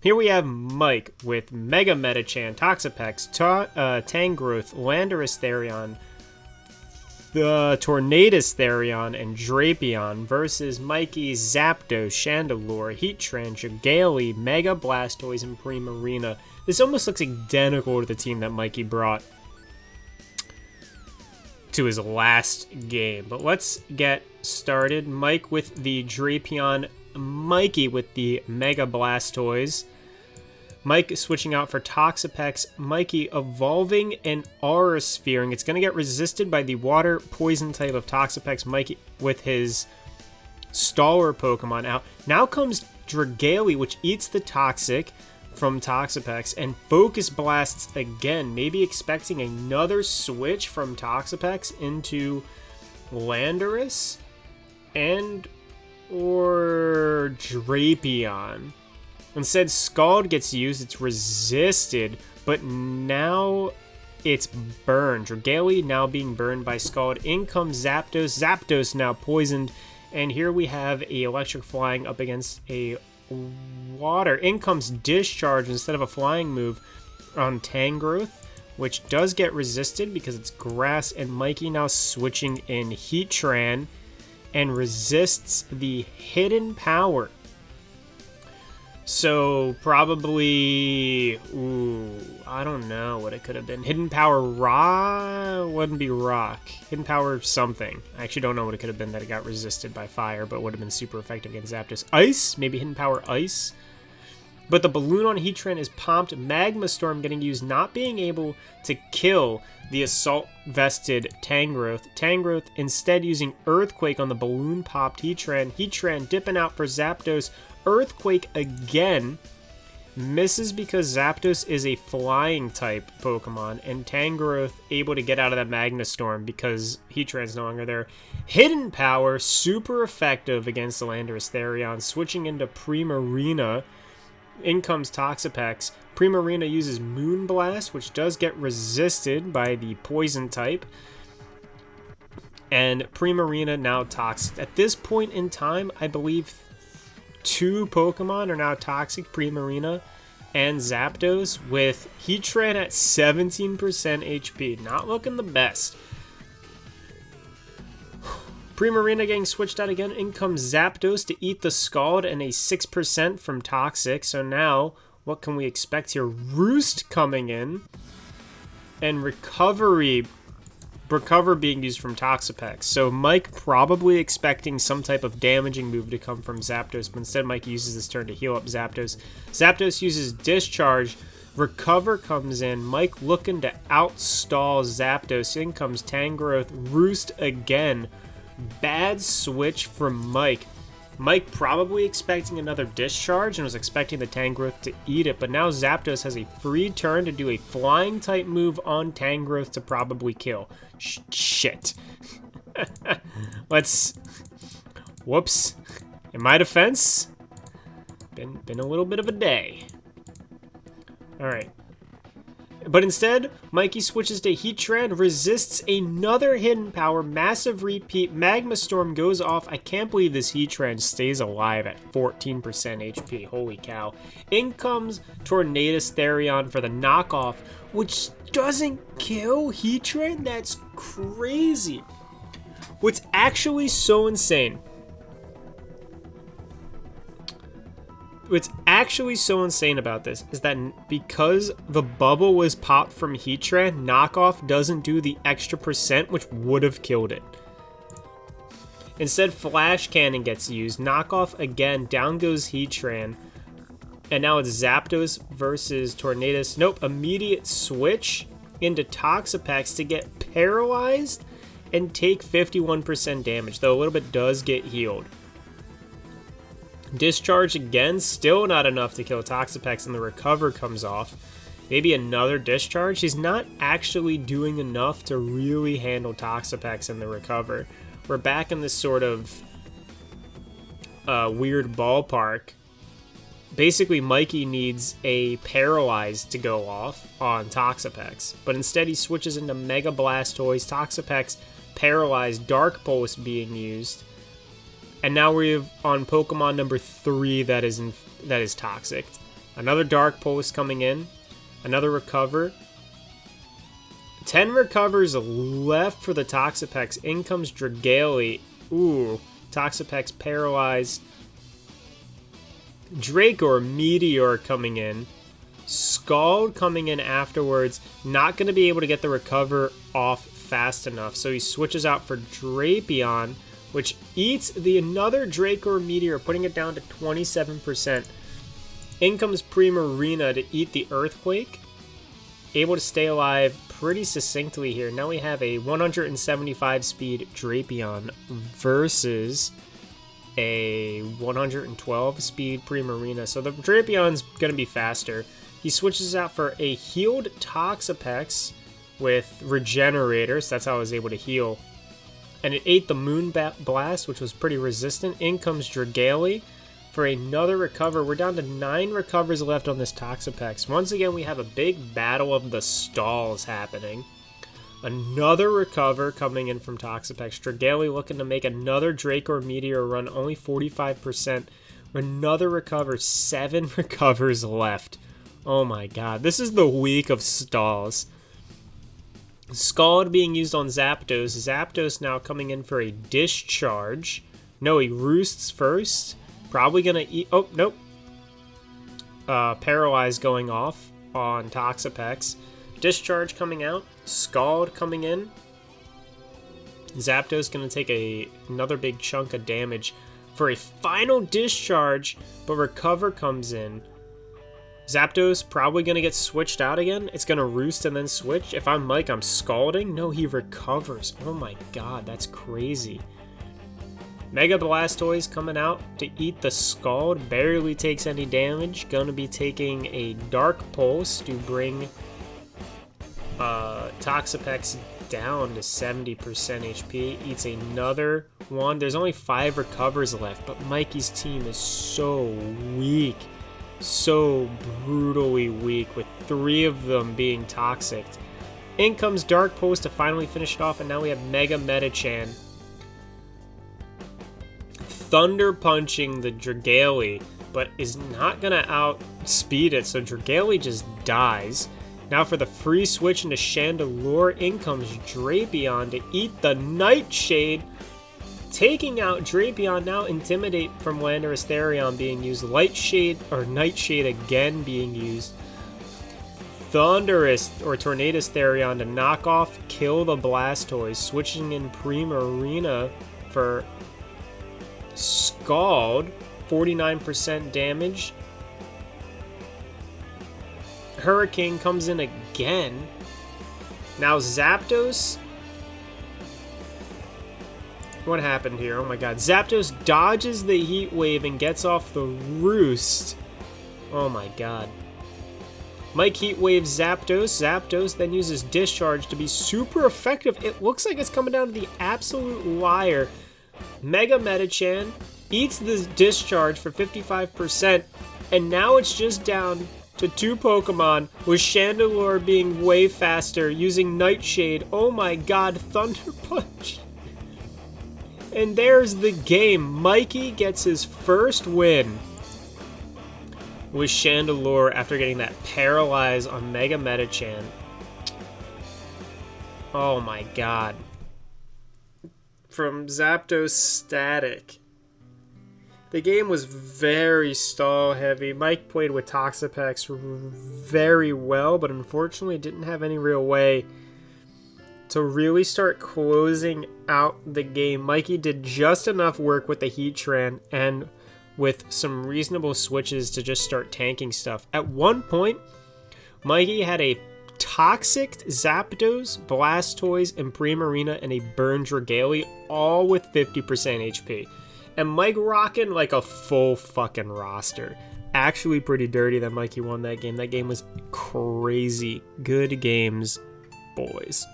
Here we have Mike with Mega Metachan, Toxapex, Tangrowth, Landorus Therion, the Tornadus Therion, and Drapion versus Mikey, Zapdos, Chandelure, Heatran, Dragalia, Mega Blastoise, and Primarina. This almost looks identical to the team that Mikey brought to his last game. But let's get started. Mike with the Drapion, Mikey with the Mega Blastoise. Mike switching out for Toxapex, Mikey evolving an Aura Sphere. It's going to get resisted by the Water Poison type of Toxapex. Mikey with his Stalwart Pokemon out. Now comes Dragalia, which eats the Toxic from Toxapex, and Focus Blasts again. Maybe expecting another switch from Toxapex into Landorus and or Drapion. Instead, Scald gets used. It's resisted, but now it's burned. Dragalia now being burned by Scald. In comes Zapdos. Zapdos now poisoned. And here we have a Electric Flying up against a Water. In comes Discharge instead of a Flying move on Tangrowth, which does get resisted because it's Grass. And Mikey now switching in Heatran and resists the Hidden Power. So, probably, I don't know what it could have been. Hidden Power Rock? Wouldn't be Rock. Hidden Power something. I actually don't know what it could have been that it got resisted by Fire, but would have been super effective against Zapdos. Ice? Maybe Hidden Power Ice? But the Balloon on Heatran is pumped. Magma Storm getting used, not being able to kill the Assault-vested Tangrowth. Tangrowth instead using Earthquake on the Balloon-popped Heatran. Heatran dipping out for Zapdos. Earthquake again, misses because Zapdos is a flying type Pokemon, and Tangrowth able to get out of that Magma Storm because Heatran's no longer there. Hidden Power, super effective against the Landorus Therion, switching into Primarina. In comes Toxapex. Primarina uses Moonblast, which does get resisted by the Poison type. And Primarina now toxic. At this point in time, I believe 2 Pokemon are now toxic, Primarina and Zapdos, with Heatran at 17% HP. Not looking the best. Primarina getting switched out again. In comes Zapdos to eat the Scald and a 6% from Toxic. So now, what can we expect here? Roost coming in. And Recover being used from Toxapex. So Mike probably expecting some type of damaging move to come from Zapdos, but instead Mike uses this turn to heal up Zapdos. Zapdos uses Discharge. Recover comes in. Mike looking to outstall Zapdos. In comes Tangrowth. Roost again. Bad switch from Mike. Mike probably expecting another Discharge and was expecting the Tangrowth to eat it, but now Zapdos has a free turn to do a flying type move on Tangrowth to probably kill. Shit. Whoops. In my defense, been a little bit of a day. Alright. But instead, Mikey switches to Heatran, resists another Hidden Power, massive repeat, Magma Storm goes off. I can't believe this Heatran stays alive at 14% HP. Holy cow. In comes Tornadus Therion for the knockoff, which doesn't kill Heatran? That's crazy. What's actually so insane about this is that because the bubble was popped from Heatran, knockoff doesn't do the extra percent, which would have killed it. Instead, Flash Cannon gets used. Knockoff again, down goes Heatran. And now it's Zapdos versus Tornadus. Nope, immediate switch into Toxapex to get paralyzed and take 51% damage, though a little bit does get healed. Discharge again, still not enough to kill Toxapex, and the Recover comes off. Maybe another Discharge. He's not actually doing enough to really handle Toxapex and the Recover. We're back in this sort of weird ballpark. Basically, Mikey needs a Paralyze to go off on Toxapex, but instead he switches into Mega Blastoise. Toxapex Paralyzed, Dark Pulse being used. And now we're on Pokemon number 3 that is toxic. Another Dark Pulse coming in. Another Recover. 10 recovers left for the Toxapex. In comes Dragalia. Ooh, Toxapex paralyzed. Draco Meteor coming in. Scald coming in afterwards. Not going to be able to get the recover off fast enough. So he switches out for Drapion, which eats another Draco Meteor, putting it down to 27%. In comes Primarina to eat the Earthquake. Able to stay alive pretty succinctly here. Now we have a 175 speed Drapion versus a 112 speed Primarina. So the Drapion's going to be faster. He switches out for a healed Toxapex with Regenerators. That's how I was able to heal. And it ate the Moon Blast, which was pretty resistant. In comes Dragalia for another recover. We're down to 9 recovers left on this Toxapex. Once again, we have a big battle of the stalls happening. Another recover coming in from Toxapex. Dragalia looking to make another Draco Meteor run, only 45%. Another recover, 7 recovers left. Oh my god, this is the week of stalls. Scald being used on Zapdos. Zapdos now coming in for a Discharge. No, he Roosts first. Probably gonna eat. Oh, nope. Paralyze going off on Toxapex. Discharge coming out. Scald coming in. Zapdos gonna take another big chunk of damage for a final Discharge, but Recover comes in. Zapdos probably gonna get switched out again. It's gonna Roost and then switch. If I'm Mike, I'm Scalding. No, he recovers. Oh my god, that's crazy. Mega Blastoise coming out to eat the Scald. Barely takes any damage. Gonna be taking a Dark Pulse to bring Toxapex down to 70% HP. Eats another one. There's only 5 recovers left, but Mikey's team is so weak. So brutally weak, with 3 of them being toxic. In comes Dark Pulse to finally finish it off, and now we have Mega Metachan Thunder Punching the Dragalia, but is not going to outspeed it, so Dragalia just dies. Now for the free switch into Chandelure, in comes Drapion to eat the Nightshade, taking out Drapion. Now Intimidate from Landorus Therion being used, Lightshade or Nightshade again being used. Thundurus or Tornadus Therion to knock off, kill the Blastoise, switching in Primarina for Scald, 49% damage. Hurricane comes in again. Now Zapdos. What happened here? Oh my god. Zapdos dodges the Heat Wave and gets off the Roost. Oh my god. Mike Heat Wave Zapdos. Zapdos then uses Discharge to be super effective. It looks like it's coming down to the absolute wire. Mega Metachan eats the Discharge for 55%, and now it's just down to 2 Pokemon, with Chandelure being way faster, using Nightshade. Oh my god, Thunder Punch. And there's the game. Mikey gets his first win with Chandelure after getting that Paralyze on Mega Metachan. Oh my god. From Zapdos Static. The game was very stall heavy. Mike played with Toxapex very well, but unfortunately didn't have any real way to really start closing out the game. Mikey did just enough work with the Heatran and with some reasonable switches to just start tanking stuff. At one point, Mikey had a Toxic Zapdos, Blastoise, and Primarina, and a Burn Dragalia, all with 50% HP. And Mike rocking like a full fucking roster. Actually pretty dirty that Mikey won that game. That game was crazy. Good games, boys.